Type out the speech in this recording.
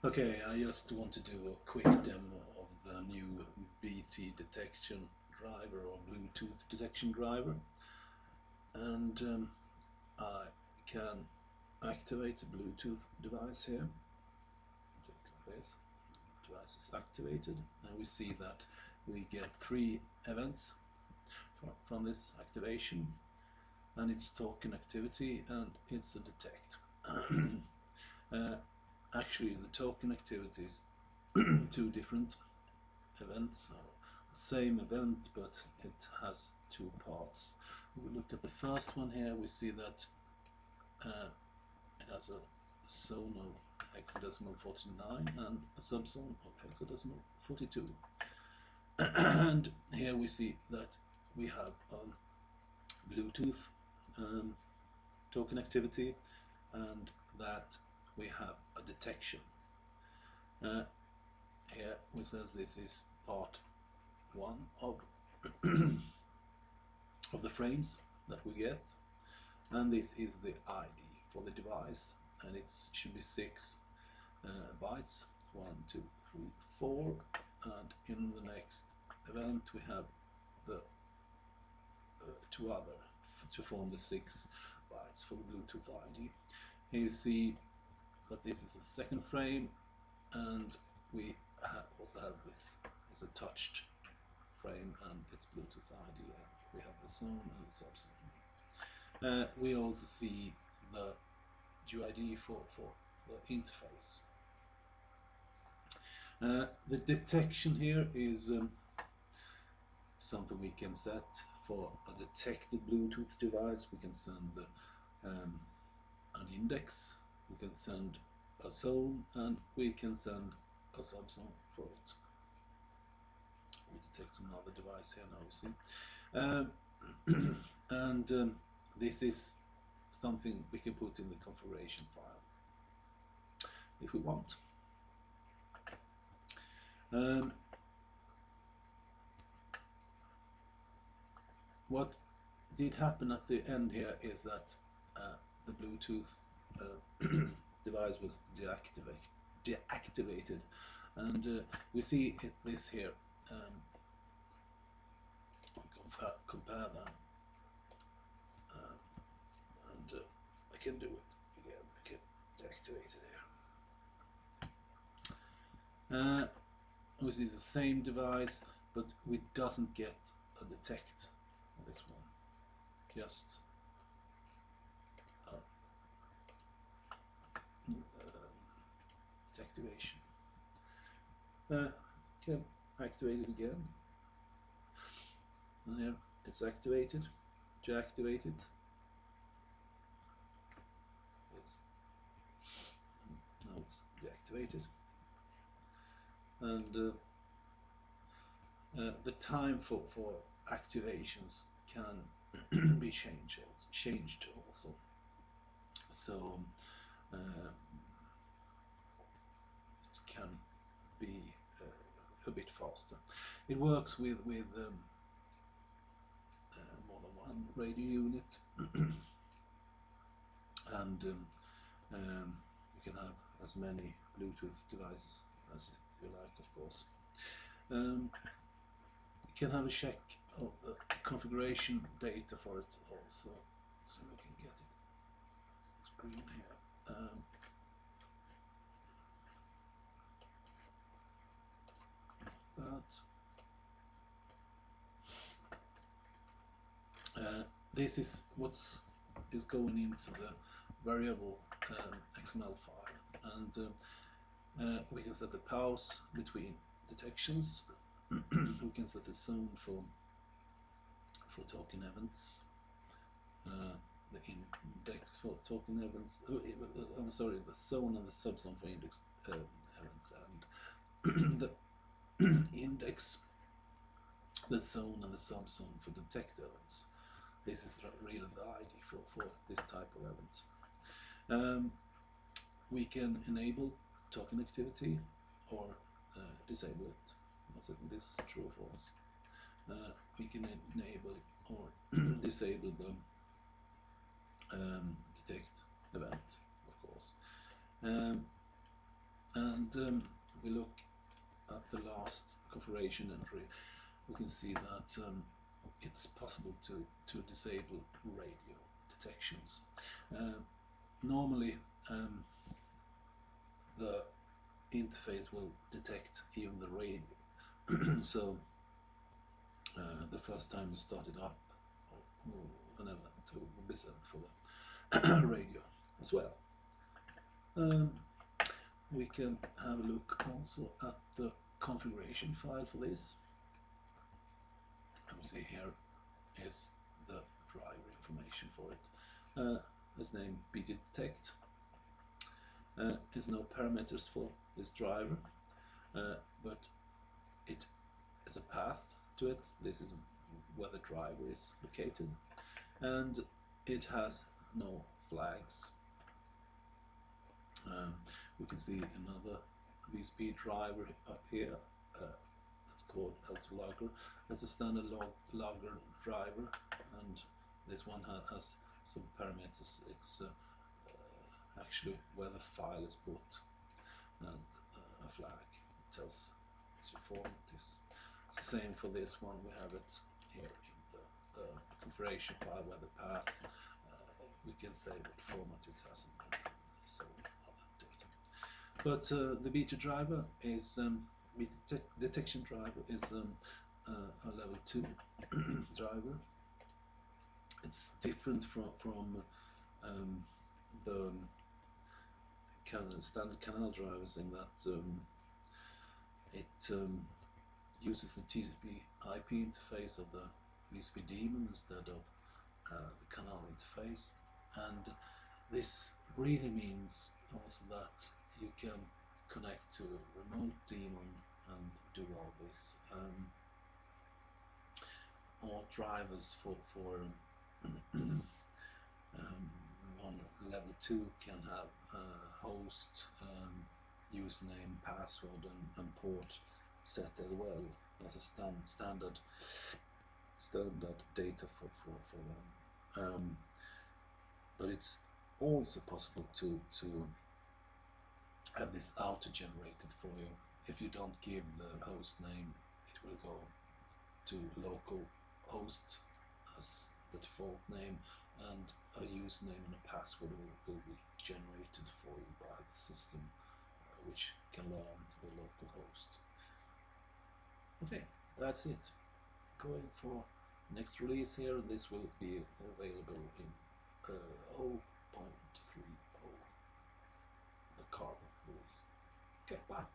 Okay, I just want to do a quick demo of the new BT detection driver or Bluetooth detection driver, and I can activate the Bluetooth device here. This device is activated, and we see that we get 3 events from this activation, and it's token activity and it's a detect. Actually, the token activities 2 different events, the same event, but it has 2 parts. We look at the first one here, we see that it has a zone of hexadecimal 49 and a subzone of hexadecimal 42. And here we see that we have Bluetooth token activity, and that we have a detection. Here we says this is part 1 of of the frames that we get, and this is the ID for the device, and it should be 6 bytes, 1, 2, 3, 4, and in the next event we have the 2 other to form the 6 bytes for the Bluetooth ID. Here you see that this is a second frame, and we also have this as a touched frame, and it's Bluetooth ID, and we have the zone and the subzone. We also see the UID for the interface. The detection here is something we can set for a detected Bluetooth device. We can send an index, we can send a zone, and we can send a subzone for it. We detect some other device here now, you see. And this is something we can put in the configuration file if we want. What did happen at the end here is that the Bluetooth device was deactivated, and we see this here. Compare them, and I can do it again. I can deactivate it here. We see the same device, but we doesn't get a detect on this one. Just deactivation. Can activate it again, and here it's activated, deactivated. Now it's deactivated, and the time for activations can be changed also. So it can be a bit faster. It works with more than one radio unit, and you can have as many Bluetooth devices as you like, of course. You can have a check of the configuration data for it also, so we can get it screen here. This is what is going into the variable XML file, and we can set the pause between detections. We can set the zone for token events, the index for token events. I'm sorry, the zone and the subzone for index events, and the index, the zone and the subzone for detect events. This is really the ID for this type of events. We can enable token activity or disable it. I'll set this true or false. We can enable or disable the detect event, of course. And we look at the last configuration entry, we can see that it's possible to disable radio detections. Normally the interface will detect even the radio. So the first time you start it up, or whenever, it will be set for the radio as well. We can have a look also at the configuration file for this. And we see here is the driver information for it. Let's name btdetect. There's no parameters for this driver, but it is a path to it. This is where the driver is located, and it has no flags. We can see another VSCP driver up here. It's called logger. That's a standard logger driver, and this one has some parameters. It's actually where the file is put, and a flag tells its format is. Same for this one. We have it here in the configuration file where the path. We can say what format it has and so other data. But the beta driver is beta detection driver is a level 2 driver. It's different from the standard canal drivers in that it uses the TCP IP interface of the VSCP daemon instead of the canal interface, and this really means also that you can connect to a remote daemon and do all this. All drivers for on level 2 can have host, username, password, and port set as well as a standard data for them. But it's also possible to have this auto-generated for you. If you don't give the host name, it will go to local host as the default name, and a username and a password will be generated for you by the system, which can learn to the local host. Okay, that's it. Going for next release here, this will be available in 0.30, the Carbon release. Okay, bye.